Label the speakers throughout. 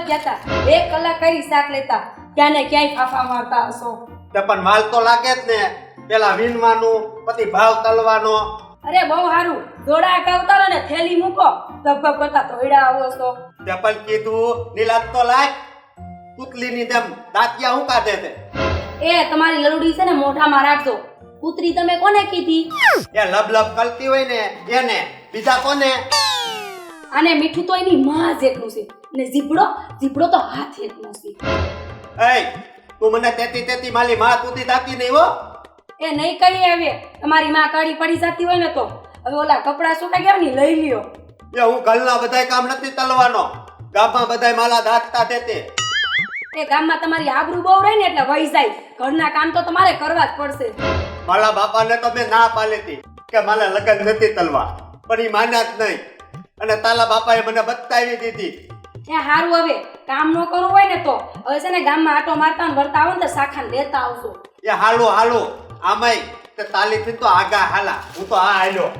Speaker 1: ગયા હતા 1 કલાક કરી શાક લેતા ક્યાં ને ક્યાંય ફાફા મારતા હશો
Speaker 2: તે પણ માલ તો લાગે જ ને પેલા વીણવાનું પછી ભાવ તલવાનો
Speaker 1: અરે બહુ સારું દોડા કાવતારો ને થેલી મૂકો ગપ કરતા તોડ્યા આવો છો
Speaker 2: તે પણ કીધું નીલાત તો લાય પુતલીની જેમ દાંતિયા હું કાઢે છે
Speaker 1: એ તમારી લલુડી છે ને મોઢામાં રાખજો પુત્રી તમે કોને કીધી
Speaker 2: એ લબ કરતી હોય ને એને બીજા કોને
Speaker 1: આને મીઠું તો એની માં જેટલું છે ને જીભડો તો હાથ એટલો છે
Speaker 2: એય તું મને તેતી માલી માં તુતી દાતી નહીં હો
Speaker 1: એ નહીં કરી હવે તમારી માં કાળી પડી જતી હોય ને તો હવે ઓલા કપડા સુકાઈ ગયા ને લઈ લ્યો
Speaker 2: એ હું ઘરના બધાય કામ નથી તલવાનો ગામમાં બધાય માલા દાખતા તે
Speaker 1: એ ગામમાં તમારી આબરૂ બહુ રહી ને એટલે વહી જાય ઘરના કામ તો તમારે કરવા જ પડશે
Speaker 2: મારા બાપાને તો મેં ના પાલેતી કે મારે લગન નથી તલવા પણ ઈ માન્યા જ નહીં અને તાલા બાપાએ મને બતાવી દીધી
Speaker 1: એ હારું હવે કામ ન કરવું હોય ને તો હવે છે ને ગામમાં આટો મારતા ને વળતા આવો ને તો શાખાને લેતા આવજો
Speaker 2: એ હાલો આમાંય તે તાલીથી તો આગા હાલા હું તો આ હાલ્યો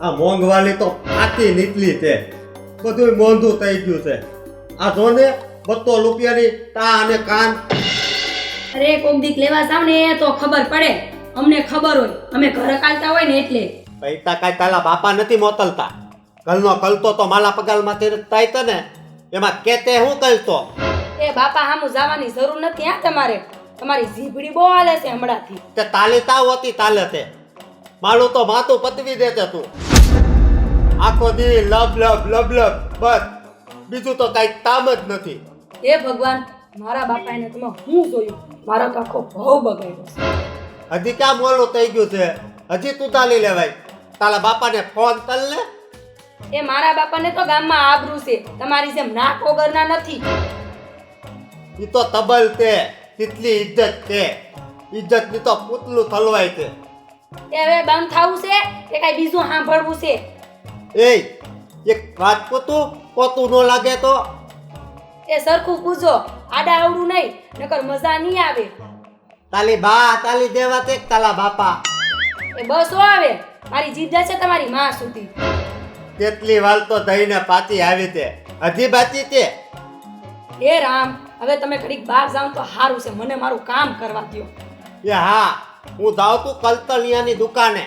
Speaker 2: આ મોંઘવાલી તો ફાટી નીકળી છે બધું મોંઘું થઈ ગયું છે આ જોને 200 રૂપિયાની તા અને કાન
Speaker 1: અરે કોક દીક લેવા જાવ ને તો ખબર પડે અમને ખબર હોય અમે ઘરે કાલતા હોય ને એટલે
Speaker 2: પૈસા કાંઈ તાલા બાપા નથી મોકલતા ઘરનો કલતો તો માલા પગાલમાંથી થાય છે ને એમાં કેતે હું કલતો
Speaker 1: એ બાપા હામું જવાની જરૂર નથી હા તમારી જીભડી બહુ હાલે છે હમણાંથી
Speaker 2: તે તાલી તાવ હતી તાલે તે મારું તો માથું પતવી દેતે તું આખો દી લબ બસ બીજું તો કાંઈ કામ જ નથી
Speaker 1: હે ભગવાન મારા બાપાને તમે હું જોયું મારો તો આખો ભાવ બગાડ્યો છે
Speaker 2: હજી ક્યાં મોલું થઈ ગયું છે હજી તું તાલી લેવાય તારા બાપાને ફોન કર ને
Speaker 1: એ મારા બાપાને તો ગામમાં આબરૂ છે તમારી જેમ નાક વગરના નથી
Speaker 2: ઈ તો તબલ તે કેટલી ઇજ્જત છે ઇજ્જતની તો પૂતલું થલવાય છે
Speaker 1: એ હવે બંધ થાવું છે કે કઈ બીજું સાંભળવું છે
Speaker 2: એય એક વાત પોતું ન લાગે તો
Speaker 1: એ સરખું પૂછો આડા આવડું નહીં નકર મજા નહીં આવે
Speaker 2: તાલી બા તાલી દેવા તે તાલા બાપા
Speaker 1: એ બસ આવે મારી જીદ્દા છે તમારી માં સુધી
Speaker 2: કેટલી વાલ તો દઈને પાછી આવી તે હજી બાકી તે
Speaker 1: હે રામ હવે તમે ઘડીક બહાર જાવ તો સારું છે મને મારું કામ કરવા દ્યો
Speaker 2: એ હા હું જાઉં તું કલતલિયાની દુકાને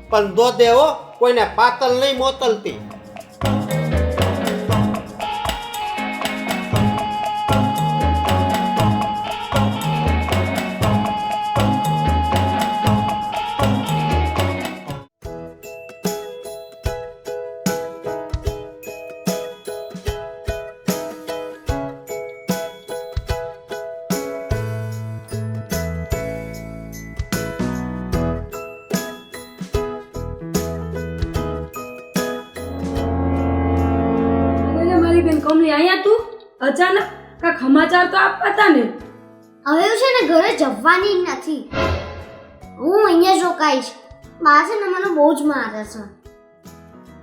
Speaker 2: પણ દો દેવો કોઈને પાતલ નહીં મોતલતી
Speaker 1: કમલી અહીંયા તું અચાનક કાંઈક સમાચાર તો આપવા હતા ને
Speaker 3: હવે છે ને ઘરે જવાની નથી હું અહીંયા રોકાઈશ બા છે ને મને બહુ જ મારે છે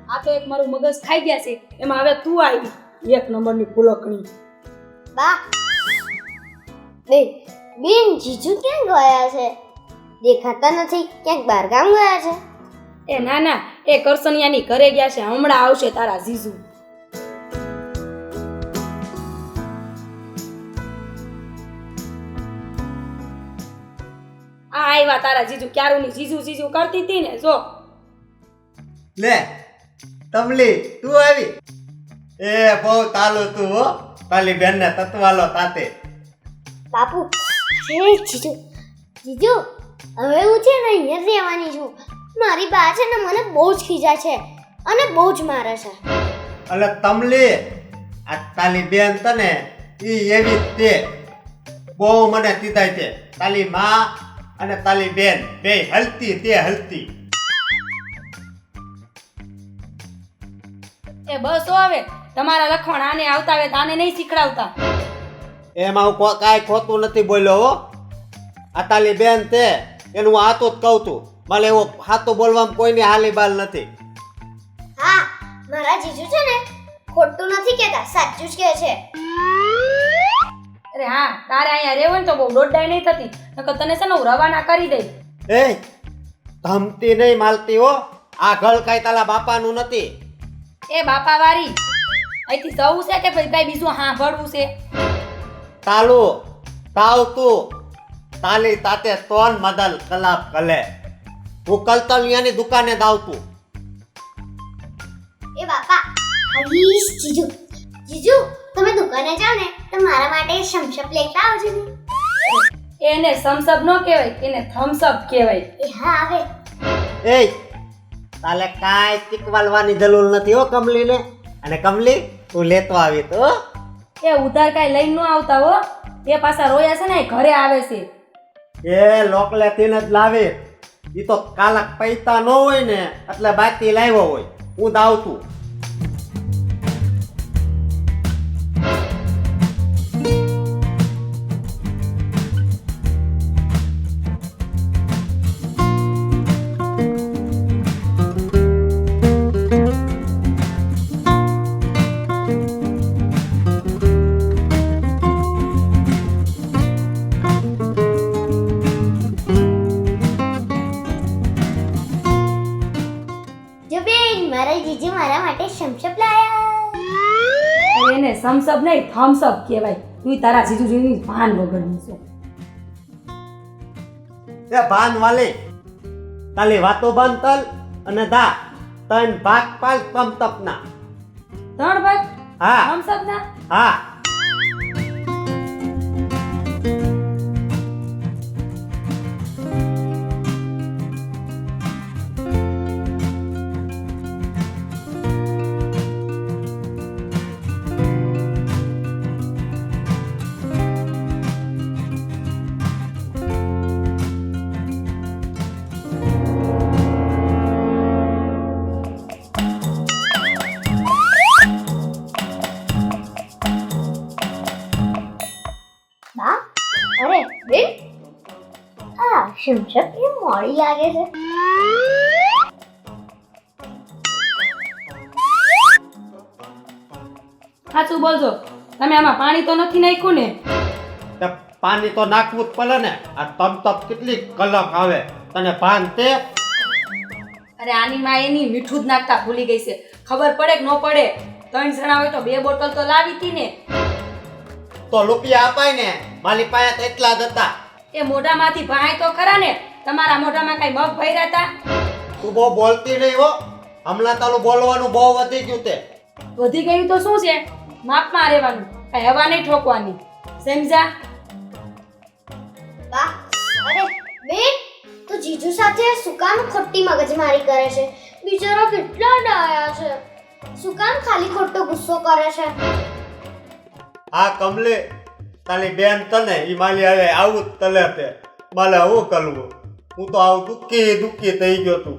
Speaker 1: આ તો એક મારું મગજ ખાઈ ગયા છે એમાં હવે તું આવી એક નંબરની ફૂલકણી
Speaker 3: બા બેન જીજુ ક્યાં ગયા છે દેખાતા નથી ક્યાંક બહારગામ ગયા છે
Speaker 1: એ ના એ કરસનિયાની ઘરે ગયા છે હમણાં આવશે તારા જીજુ આવ્યા તારા જીજુ ક્યારુની જીજુ કરતી હતી ને જો
Speaker 2: લે તમલી તું આવી એ બહુ તાલો તું હો તાલી બેન ને તતવાલો તાતે
Speaker 3: બાપુ જીજુ હવે હું છે ને અહીંયા રહેવાની છું મારી બા છે ને મને બહુ જ ખીજા છે અને બહુ જ મારે છે
Speaker 2: એટલે તમલી આ તાલી બેન તને ઈ એવી જ તે બહુ મને તીધાય છે તાલી માં અને તાલી બેન બે હલતી તે હલતી
Speaker 1: એ બસ હવે તમારા લખણ આને આવતા આવે તાને નહીં શીખડાવતા
Speaker 2: એમાં હું કાંઈ ખોટું નથી બોલ્યો હો આ તાલી બેન તે એનું હું હાથું જ કહું છું. મને એવો હાથું બોલવામાં કોઈની હાલી બાલ નથી.
Speaker 3: હા મારા જીજુ છે ને ખોટું નથી કહેતા, સાચું જ કહે છે.
Speaker 1: અરે હા, તારે અહીંયા રહેવું ને તો બહુ દોડાઈ નહીં થતી, નકર તને છે ને હું રવાના કરી દઈ.
Speaker 2: એ ધમતી નહીં માલતી હો. આ ઘર કાંઈ તારા બાપાનું નથી.
Speaker 1: એ બાપા વારી, અહીંથી જવું છે કે પછી કાંઈ બીજું સાંભળવું છે?
Speaker 2: તાલુ તાવ તું તાલી તાતે તોન મદલ કલાપ કલે. હું કલતલિયાની દુકાને દાવતું.
Speaker 3: એ બાપા હરીશ જીજુ, જીજુ તમે દુકાને જાઓ ને તો મારા માટે શમશપ લેતા આવજો ને.
Speaker 1: એને સમસપ નો કહેવાય, એને થમ્સઅપ કહેવાય.
Speaker 3: એ હા આવે.
Speaker 2: એ તાલે કાંઈ ટીકવાલવાની જરૂર નથી હો કમલીને. અને કમલી તું લેતો આવી તો.
Speaker 1: એ ઉધાર કાંઈ લઈને ન આવતા હો, એ પાછા રોયા છે ને એ ઘરે આવે છે.
Speaker 2: એ લોકલેથી જ લાવે. ઈ તો કાલક પૈસા ન હોય ને એટલે બાકી લાવ્યો હોય. હું દાવતું.
Speaker 3: જો બેન મારા જીજુ મારા માટે શમશપ લાયા.
Speaker 1: અને એને સમસપ નહીં થમ્સઅપ કહેવાય. તું તારા જીજુજીની ભાન વગરની છે.
Speaker 2: એ ભાન વાલી તાલી વાતો બંધ તલ અને દા તન ભાગ પાલ તમતપના.
Speaker 1: 3 ભાગ
Speaker 2: હા
Speaker 1: થમ્સઅપ ના.
Speaker 2: હા
Speaker 3: બા અરે બેન આ શમશપ એ મોડી લાગે છે.
Speaker 1: સાચું બોલજો, તમે આમાં પાણી તો નથી નાખ્યું ને?
Speaker 2: તે પાણી તો નાખવું જ પડે ને. આ તમતપ કેટલી કલક આવે તને ભાન તે.
Speaker 1: અરે આની માં એની મીઠું જ નાખતા ભૂલી ગઈ છે. ખબર પડે કે ન પડે? 3 જણા હોય તો 2 બોટલ તો લાવી હતી ને.
Speaker 2: તો રૂપિયા અપાય ને, મારી પાસે તો એટલા જ હતા.
Speaker 1: એ મોઢામાંથી ભાઈ તો ખરા ને, તમારા મોઢામાં કઈ મગ ભર્યા હતા?
Speaker 2: તું બહુ બોલતી નહીં હો. હમણાં તારું બોલવાનું બહુ વધી ગયું તે.
Speaker 1: વધી ગયું તો શું છે, માપમાં રહેવાનું, કઈ હવા નહીં ઠોકવાની, સમજા?
Speaker 3: બા અરે બેન તો જીજુ સાથે શું કામ ખોટી મગજમારી કરે છે? બિચારા કેટલા ડાયા છે, શું કામ ખાલી ખોટો ગુસ્સો કરે છે?
Speaker 2: હા કમલે તારી બેન તને ઈ માલી આવે આવું જ તલે તે. માલે હું કરવું? હું તો આવું દુઃખી થઈ ગયો તું.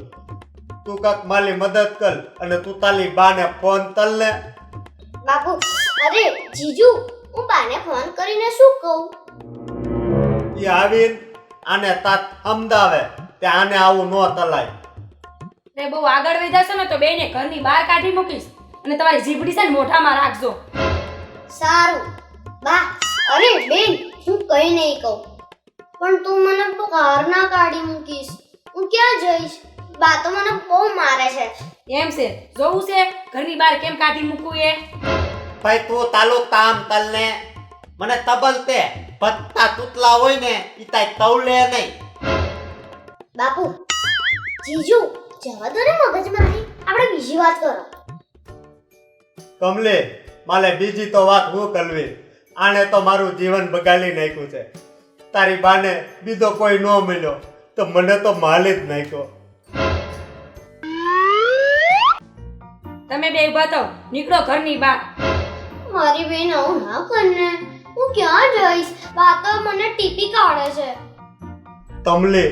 Speaker 2: તું કાક મારી મદદ કર અને તું તારી બાને ફોન તલ ને.
Speaker 3: બાપુ અરે જીજુ હું બાને ફોન કરીને શું કહું?
Speaker 2: ઈ આવીને આને તાત સમજાવે કે આને આવું ન તલાય.
Speaker 1: ને બહુ આગળ વઈ જશો ને તો બેને ઘરની બહાર કાઢી મૂકીશ, અને તમારી જીભડી છે ને મોઢામાં રાખજો.
Speaker 3: સારું બા. અરે બેન હું કઈ નહીં કહું, પણ તું મને બહાર ના કાઢી મૂકીશ. હું ક્યાં જઈશ? બા તો મને બહુ મારે છે.
Speaker 1: એમ છે, જોવું છે ઘરની બહાર કેમ કાઢી મૂકવું એ?
Speaker 2: ભાઈ તું તાલું તામ તલ ને. મને તબલ તે પત્તા તૂટલા હોય ને ઈ તાય તવલે નહીં.
Speaker 3: બાપુ જીજુ જવા દો ને મગજમારી, આપણે બીજી વાત કરો.
Speaker 2: કમલે માલે બીજી તો વાત હું કરવી. આને તો મારું જીવન બગાડી નાખ્યું છે. તારી બાને બીજો કોઈ ન મળ્યો તો મને તો માલી જ નાખ્યો.
Speaker 1: તમે બે ઉભા થાઓ, નીકળો ઘરની બહાર.
Speaker 3: મારી બેન આવું ના કરને, હું ક્યાં જઈશ? બા તો મને ટીપી કાઢે છે.
Speaker 2: કમલે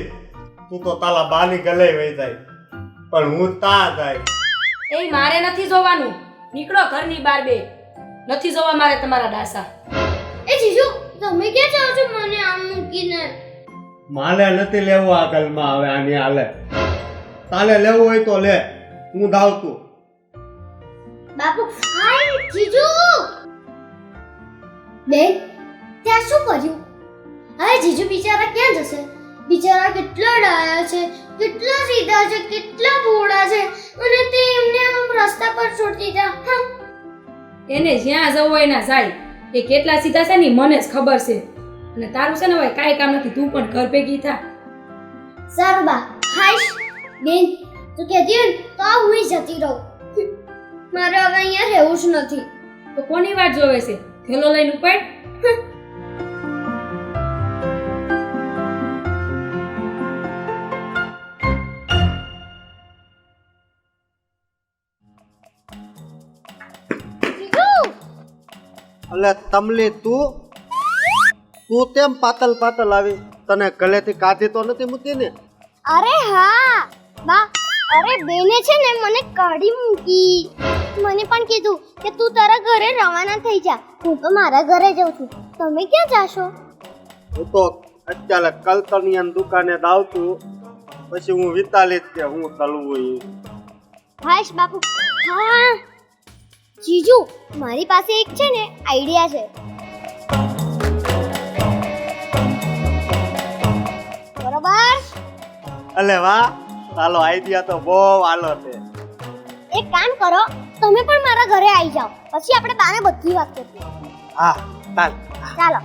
Speaker 2: તું તો તારા બાની ગલે વહી જાય પણ હું તા જાય.
Speaker 1: એ મારે નથી જોવાનું, નીકળો ઘરની બહાર બે. નથી જોવા મારે તમારા ડાસા.
Speaker 3: એ જીજુ તમે ક્યાં જાઓ છો મને આમ મૂકીને?
Speaker 2: માલે નથી લેવું આ ઘરમાં હવે આની હાલે. તાલે લેવું હોય તો લે, હું દાવ તું.
Speaker 3: બાપુ હાય જીજુ બેન ત્યાં શું કર્યું? હવે જીજુ બિચારા ક્યાં જશે? બિચારા કેટલા ડાયા છે, કેટલા સીધા છે, કેટલા ભોળા છે, અને તે એમને આમ રસ્તા પર છોડી દીધા. હા.
Speaker 1: એને જ્યાં જવું હોય ના જાય. એ કેટલા સીધા છે ને ઈ મને જ ખબર છે. અને તારું છે ને હવે કાંઈ કામ નથી, તું પણ ઘર ભેગી થા.
Speaker 3: સારું બા. હાય બેન તું કહેતી હોય ને તો હું જતી રહું. મારે હવે અહીંયા રહેવું જ નથી.
Speaker 1: તો કોની વાત જોવે છે? થેલો લઈને ઉપાડ.
Speaker 2: એટલે તમલી તું તેમ પાતલ આવી? તને ગલેથી કાઢી તો નથી મૂકી ને?
Speaker 3: અરે હા બા, અરે બેને છે ને મને કાઢી મૂકી. મને પણ કીધું કે તું તારા ઘરે રવાના થઈ જા. હું તો મારા ઘરે જાઉં છું. તમે ક્યાં જાશો?
Speaker 2: હું તો અત્યારે કલતનિયાની દુકાને દાવ છું, પછી હું વિતાલીશ કે હું તલવું ઈ.
Speaker 3: હાશ બાપુ. હા જીજુ મારી પાસે એક છે ને આઈડિયા છે. બરોબર?
Speaker 2: અલે વાહ, ચાલો આઈડિયા તો બહુ આલો છે.
Speaker 3: એક કામ કરો, તમે પણ મારા ઘરે આવી જાઓ, પછી આપણે બાને બધી વાત કરીએ.
Speaker 2: હા ચાલ.
Speaker 3: ચાલો.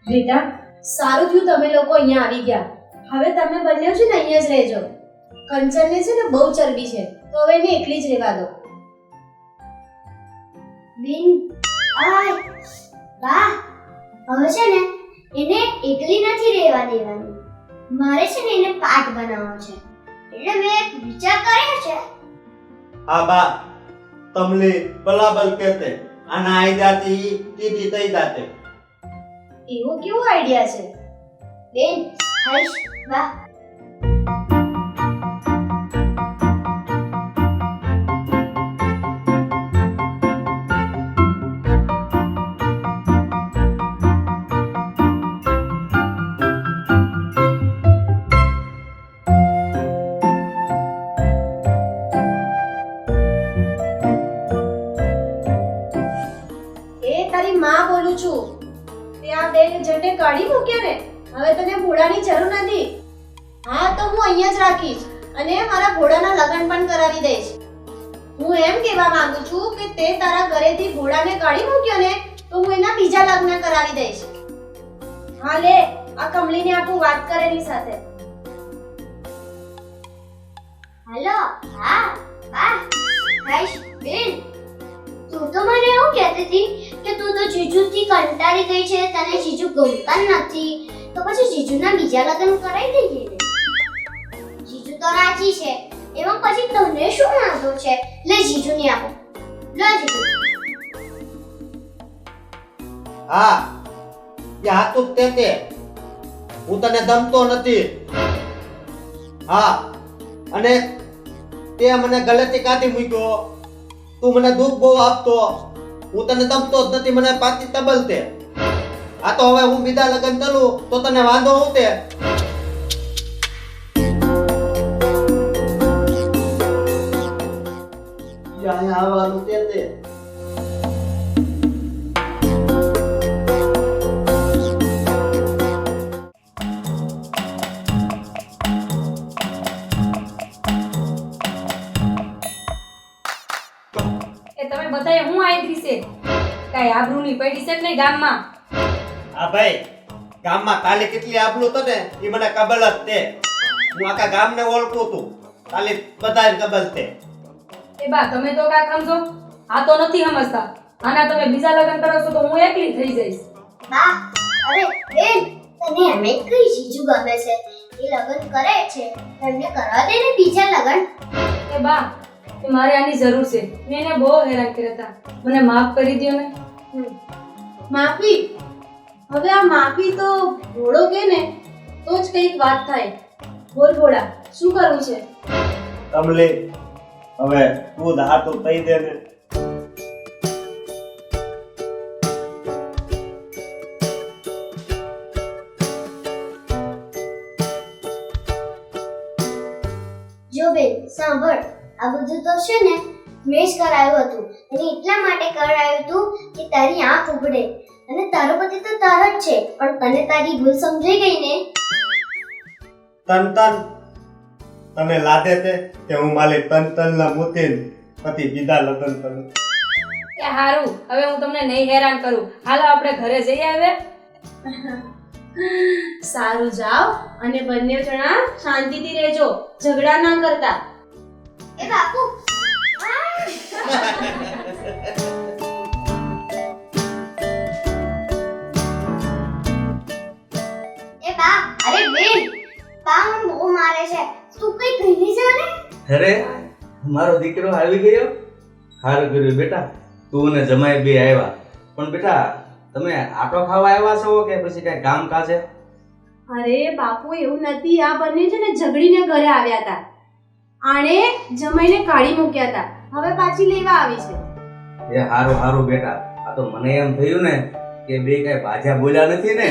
Speaker 4: રીટા, સારું થયું તમે લોકો અહીંયા આવી ગયા. હવે તમે બંને છે ને અહીંયા જ રહેજો. કંચનને છે ને બહુ ચરબી છે, તો હવે એને એકલી જ રહેવા દો.
Speaker 3: બેન આય બા, હવે છે ને એને એકલી નથી રહેવા દેવાની. મારે છે ને એને પાઠ બનાવવો છે, એટલે મેં એક વિચાર કર્યો છે.
Speaker 2: હા બા, તમલી બરાબર કહેતે. આના આઈડિયાથી તીધી થઈ જાતે.
Speaker 4: એવો કેવો આઈડિયા છે?
Speaker 3: બેન હાઈશ બા.
Speaker 4: એ તારી માં બોલું છું. ત્યાં બે જણને કાઢી મૂક્યા ને, હવે તને ઘોડાની જરૂર નથી. હા તો હું અહીંયા જ રાખીશ અને મારા ઘોડાના લગ્ન પણ કરાવી દઈશ. હું એમ કહેવા માંગુ છું કે તે તારા ઘરેથી ઘોડાને કાઢી મૂક્યો ને, તો હું એના બીજા લગ્ન કરાવી દઈશ. હા લે, આ કમલીને આપું વાત કરેલી સાથે.
Speaker 3: હેલો હા બા. હાઈશ બેન, તું તો મને એવું કહેતી હતી કે તું તો જીજુથી કંટાળી ગઈ છે, તને જીજુ ગમતા નથી, તો પછી જીજુના બીજા લગ્ન કરાવી દઈએ ને. જીજુ તો રાજી છે, એમાં પછી તને શું વાંધો છે? લે જીજુને આપો. લે જીજુ.
Speaker 2: હા એ હાતું જ તે હું તને દમતો નથી. હા, અને તે મને ગલેથી કાઢી મૂક્યો. તું મને દુઃખ બહુ આપતો, હું તને દમતો જ નથી, મને પાછી તબલતે. આ તો હવે હું બીજા લગ્ન કરું તો તને વાંધો હું તે? અહીંયા આવવાનું તે
Speaker 1: તમે બધાએ હું આયરી છે? કાંઈ આબરૂની પડી છે કે નહીં ગામમાં?
Speaker 2: હા ભાઈ, ગામમાં તાલી કેટલી આબરૂ તો ને એ મને ખબર જ તે. હું આખા ગામને ઓળખું છું, તાલી બધાને ખબર છે.
Speaker 1: એ બા તમે તો કાંઈક સમજો. આ તો નથી સમજતા. આના તમે બીજા લગ્ન કરો છો તો હું એકલી થઈ જઈશ.
Speaker 3: બા અરે બેન તને એમે કઈ ચીજુ ગમે છે એ લગન કરે છે તમને કરવા દે ને બીજા લગન.
Speaker 1: એ બા એ મારે આની જરૂર છે. મેં એને બહુ હેરાન કર્યા હતા. મને માફ કરી દ્યો ને.
Speaker 4: માફી? હવે આ માફી તો ભોળો કે ને તો જ કંઈક વાત થાય. બોલ ભોળા, શું કરવું છે?
Speaker 2: કમલી હવે તું જ હાથું કહી દે ને.
Speaker 3: જો બેન સાંભળ, આ બધું તો છે ને મેં જ કરાયું હતું અને એટલા માટે કરાયું હતું કે તારી આંખ ઉઘડે અને તારો પતિ તો તારો જ છે પણ તને તારી ભૂલ સમજાઈ ગઈ ને.
Speaker 2: તન તને લાગે છે કે હું મારી તન મૂકીને પછી બીજા લગ્ન કરું?
Speaker 1: એ હારું, હવે હું તમને નહીં હેરાન કરું. હાલો આપણે ઘરે જઈ આવે.
Speaker 4: સારું, જાઓ અને બંને જણા શાંતિથી રહેજો, ઝઘડા ના કરતા.
Speaker 3: એ બાપુ એ બા અરે બેન બા મને બહુ મારે છે તું કઈ કહી જા ને.
Speaker 5: અરે મારો દીકરો આવી ગયો. સારું કર્યું બેટા, તું ને જમાઈ બે આવ્યા. પણ બેટા તમે આટો ખાવા આવ્યા છો કે પછી કઈ કામ કાજે?
Speaker 4: અરે બાપુ એવું નથી, આ બંને છે ને ઝઘડીને ઘરે આવ્યા હતા. આણે જમાઈને કાઢી મૂક્યા હતા, હવે પાછી લેવા આવી છે.
Speaker 5: એ હારું બેટા, આ તો મને એમ થયું ને કે બે કઈ ભાજા બોલ્યા નથી ને.